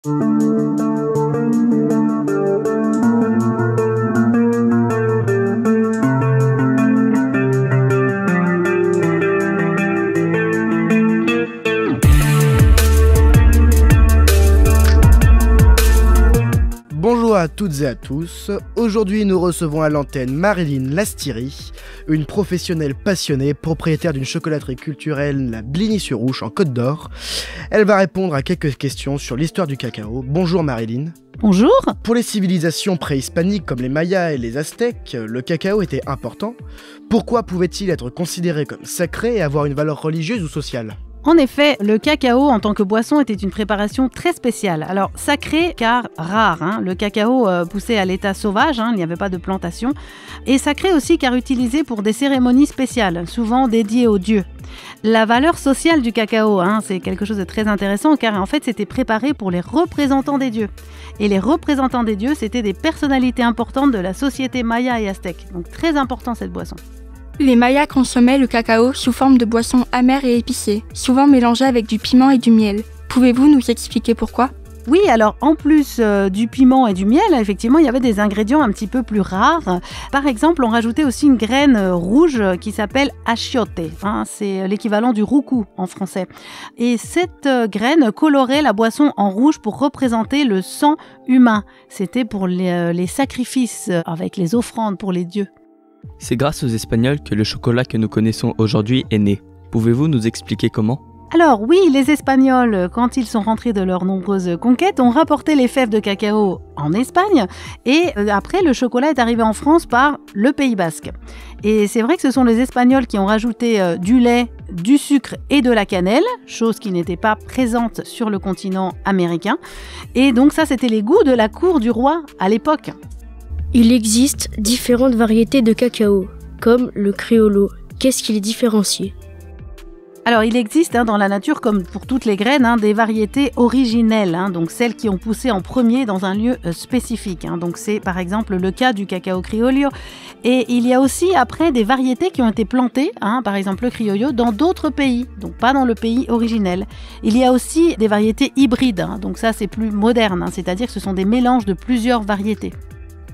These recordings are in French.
Bonjour à toutes et à tous, aujourd'hui nous recevons à l'antenne Marilyn Lastiri, une professionnelle passionnée, propriétaire d'une chocolaterie culturelle, la Bligny-sur-Ouche en Côte d'Or. Elle va répondre à quelques questions sur l'histoire du cacao. Bonjour Marilyn. Bonjour. Pour les civilisations préhispaniques comme les Mayas et les Aztèques, le cacao était important. Pourquoi pouvait-il être considéré comme sacré et avoir une valeur religieuse ou sociale ? En effet, le cacao en tant que boisson était une préparation très spéciale. Alors sacré car rare, le cacao poussait à l'état sauvage, il n'y avait pas de plantation. Et sacré aussi car utilisé pour des cérémonies spéciales, souvent dédiées aux dieux. La valeur sociale du cacao, c'est quelque chose de très intéressant car en fait c'était préparé pour les représentants des dieux. Et les représentants des dieux, c'était des personnalités importantes de la société maya et aztèque. Donc très important cette boisson. Les Mayas consommaient le cacao sous forme de boisson amère et épicée, souvent mélangée avec du piment et du miel. Pouvez-vous nous expliquer pourquoi ? Oui, alors en plus du piment et du miel, effectivement, il y avait des ingrédients un petit peu plus rares. Par exemple, on rajoutait aussi une graine rouge qui s'appelle achiote. C'est l'équivalent du roucou en français. Et cette graine colorait la boisson en rouge pour représenter le sang humain. C'était pour les sacrifices avec les offrandes pour les dieux. C'est grâce aux Espagnols que le chocolat que nous connaissons aujourd'hui est né. Pouvez-vous nous expliquer comment ? Alors oui, les Espagnols, quand ils sont rentrés de leurs nombreuses conquêtes, ont rapporté les fèves de cacao en Espagne et après le chocolat est arrivé en France par le Pays Basque. Et c'est vrai que ce sont les Espagnols qui ont rajouté du lait, du sucre et de la cannelle, chose qui n'était pas présente sur le continent américain. Et donc ça, c'était les goûts de la cour du roi à l'époque. Il existe différentes variétés de cacao, comme le criollo. Qu'est-ce qui les différencie ? Alors, il existe dans la nature, comme pour toutes les graines, des variétés originelles, donc celles qui ont poussé en premier dans un lieu spécifique. Donc, c'est par exemple le cas du cacao criollo. Et il y a aussi après des variétés qui ont été plantées, par exemple le criollo, dans d'autres pays, donc pas dans le pays originel. Il y a aussi des variétés hybrides, donc ça c'est plus moderne, c'est-à-dire que ce sont des mélanges de plusieurs variétés.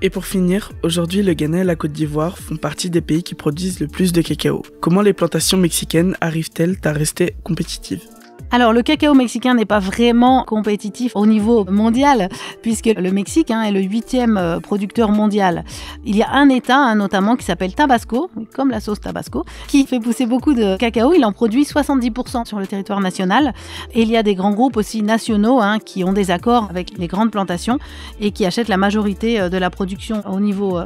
Et pour finir, aujourd'hui le Ghana et la Côte d'Ivoire font partie des pays qui produisent le plus de cacao. Comment les plantations mexicaines arrivent-elles à rester compétitives ? Alors, le cacao mexicain n'est pas vraiment compétitif au niveau mondial, puisque le Mexique est le 8e producteur mondial. Il y a un État, notamment, qui s'appelle Tabasco, comme la sauce Tabasco, qui fait pousser beaucoup de cacao. Il en produit 70% sur le territoire national. Et il y a des grands groupes aussi nationaux qui ont des accords avec les grandes plantations et qui achètent la majorité de la production au niveau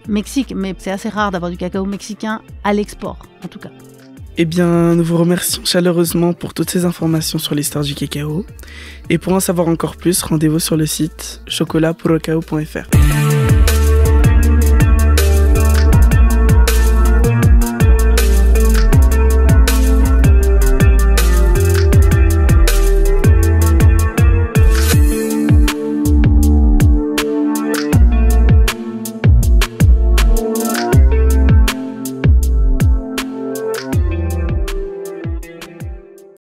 Mexique. Mais c'est assez rare d'avoir du cacao mexicain à l'export, en tout cas. Eh bien, nous vous remercions chaleureusement pour toutes ces informations sur l'histoire du cacao. Et pour en savoir encore plus, rendez-vous sur le site chocolatpourlecao.fr.